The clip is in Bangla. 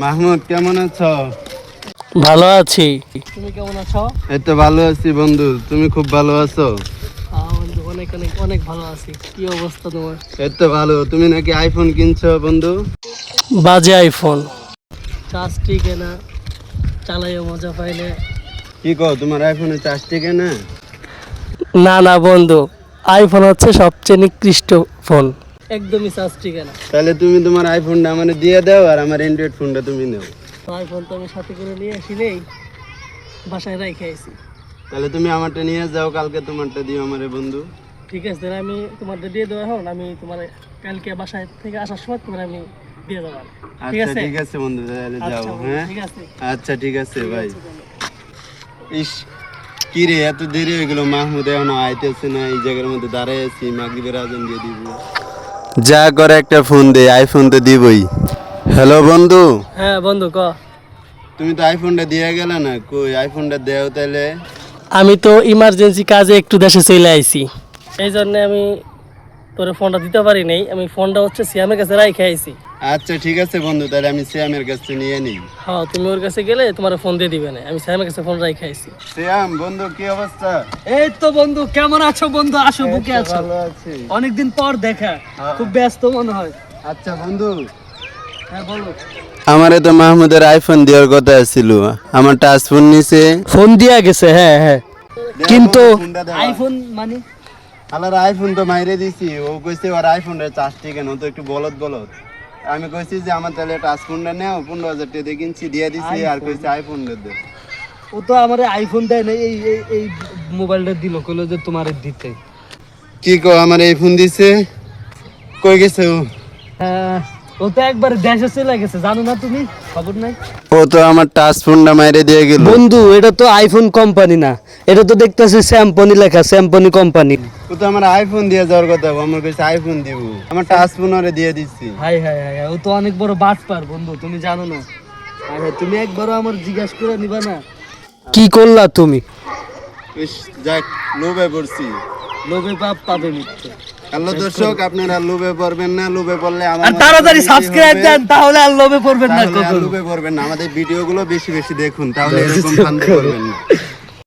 মাহমুদ কেমন আছো? ভালো আছি। তুমি কেমন আছো? এই তো ভালো আছি বন্ধু, তুমি খুব ভালো আছো? বন্ধু অনেক অনেক অনেক ভালো আছি। কি অবস্থা তোমার? এই তো ভালো। তুমি নাকি আইফোন কিনছো বন্ধু? বাজে আইফোন, চার্জ টিকে না, চালাইও মজা পাইলে। কি কও, তোমার আইফোনে চার্জ টিকে না? না না বন্ধু, আইফোন হচ্ছে সবচেয়ে নিকৃষ্ট ফোন, একদমই চার্জ টিকে না। তাহলে তুমি তোমার আইফোনটা আমারে দিয়ে দাও আর আমার অ্যান্ড্রয়েড ফোনটা তুমি নাও। তো আইফোন তো আমি সাথে করে নিয়ে আসি নেই, বাসায় রেখে আইছি। তাহলে তুমি আমারটা নিয়ে যাও, কালকে তোমারটা দিও আমারে বন্ধু। ঠিক আছে, তাহলে আমি তোমারটা দিয়ে দেবো। এখন আমি তোমার কালকে বাসায় থেকে আসার সময় তোমার আমি দিয়ে দেবো। ঠিক আচ্ছা আছে? ঠিক আছে বন্ধু, তাহলে যাও। আচ্ছা বন্ধু, হ্যাঁ ঠিক আছে। আচ্ছা ঠিক আছে ঠিক ভাই। আছে তাহলে। ইস, কি রে এত দেরি হয়ে গেল, মাহমুদ এখনো আইতেছে না। এই জায়গার মধ্যে দাঁড়ায় আছি, মাগরিবের আজান দিয়ে দিব। যা করে একটা ফোন দে, আইফোন তো দিবই। হ্যালো বন্ধু, হ্যাঁ বন্ধু ক। তুমি তো আইফোনটা দিয়ে গেলে না, কই আইফোনটা দেও তাহলে। আমি তো ইমার্জেন্সি কাজে একটু দেশে চলে আইছি, এই জন্য আমি তোর ফোনটা দিতে পারি নাই। আমি ফোনটা হচ্ছে সিয়ামের কাছে রাইখে আইছি। আচ্ছা ঠিক আছে বন্ধু, তাহলে আমি শ্যামের কাছে নিয়ে নিই। হ্যাঁ, তুমি ওর কাছে গেলে তোমার ফোন দিয়ে দিবে না, আমি সিয়ামের কাছে ফোন রাইখে আইছি। শ্যাম বন্ধু, কি অবস্থা? এই তো বন্ধু, কেমন আছো বন্ধু? আসো, বুকে এই তো আছো। ভালো আছি। অনেকদিন পর দেখা, হ্যাঁ। খুব ব্যস্ত মনে হয়। আচ্ছা বন্ধু, হ্যাঁ বলো। আমারে তো মাহমুদের আইফোন দেওয়ার কথা ছিল, আমার টাচ ফোন নিছে। ফোন দিয়া গেছে, হ্যাঁ হ্যাঁ, কিন্তু আইফোন আইফোন মানে আলার আইফোন তো মাইরে দিছি। ও কইছে ওর আইফোনের চার্জ টিকে না, ও তো একটু বলদ বলদ। আমি কইছি যে আমার তাহলে টাচ ফোনটা নেও, 15,000 টাকা দিয়ে কিনছি, দিয়ে দিছি। আর কইছে আইফোনটা দে। ও তো আমার আইফোন দেয় না, এই এই এই মোবাইলটা দিল, কইলো যে তোমার দিতে। কি কো, আমার এই ফোন দিছে? কই গেছে ও? ও তো একবার দেশে চলে গেছে, জানো না তুমি? খবর নাই। ও তো আমার টাচ ফোনটা মাইরে দিয়ে গেল। বন্ধু, এটা তো আইফোন কোম্পানি না, এটা তো দেখতেছি স্যামপনি লেখা, স্যামপনি কোম্পানি। ও তো আমার আইফোন দিয়ে যাওয়ার কথা, ও আমার কইছে আইফোন দিব। আমার টাচ ফোন ওরে দিয়ে দিছি। হাই হাই হাই, ও তো অনেক বড় বাটপার বন্ধু, তুমি জানো না? আরে তুমি একবারও আমার জিজ্ঞাসা করে নিবা না? কি করলা তুমি? ইস, যাক, লোভে পড়ছি। লোভে পাপ পাবে মৃত্যু। হ্যালো দর্শক, আপনারা লোভে পড়বেন না। লোভে পড়লে আর আমার তাড়াতাড়ি সাবস্ক্রাইব দেন, তাহলে আর লোভে পড়বেন না তাহলে আর কখনো। লোভে পড়বেন না। আমাদের ভিডিওগুলো বেশি বেশি দেখুন, তাহলে এরকম ফান্দে পড়বেন না।